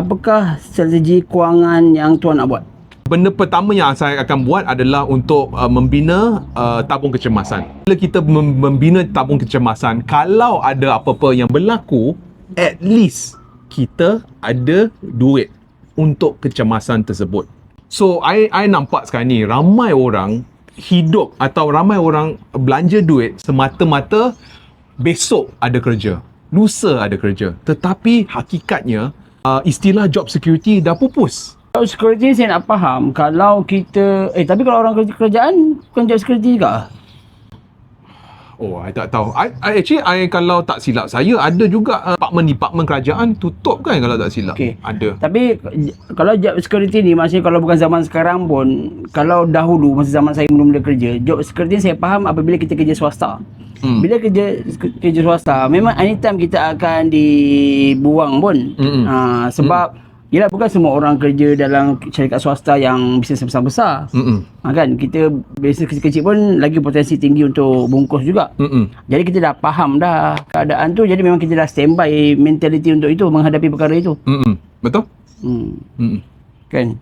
apakah strategi kewangan yang tuan nak buat? Benda pertama yang saya akan buat adalah untuk membina tabung kecemasan. Bila kita membina tabung kecemasan, kalau ada apa-apa yang berlaku, at least kita ada duit untuk kecemasan tersebut. So, I nampak sekarang ni, ramai orang hidup atau ramai orang belanja duit semata-mata besok ada kerja, lusa ada kerja. Tetapi hakikatnya, istilah job security dah pupus. Job security saya nak faham, kalau kita tapi kalau orang kerjaan bukan job security juga? Oh, I tak tahu. Actually, kalau tak silap saya, ada juga department kerajaan tutup kan kalau tak silap. Okay. Ada. Tapi kalau job security ni, maksudnya kalau bukan zaman sekarang pun, kalau dahulu masa zaman saya mula-mula kerja, job security saya faham apabila kita kerja swasta. Bila kerja swasta, memang anytime kita akan dibuang pun. Sebab yelah, bukan semua orang kerja dalam syarikat swasta yang bisnes besar-besar. Kan, kita bisnes kecil-kecil pun lagi potensi tinggi untuk bungkus juga. Jadi kita dah faham dah keadaan tu, jadi memang kita dah standby mentality untuk itu, menghadapi perkara itu. Betul? Kan.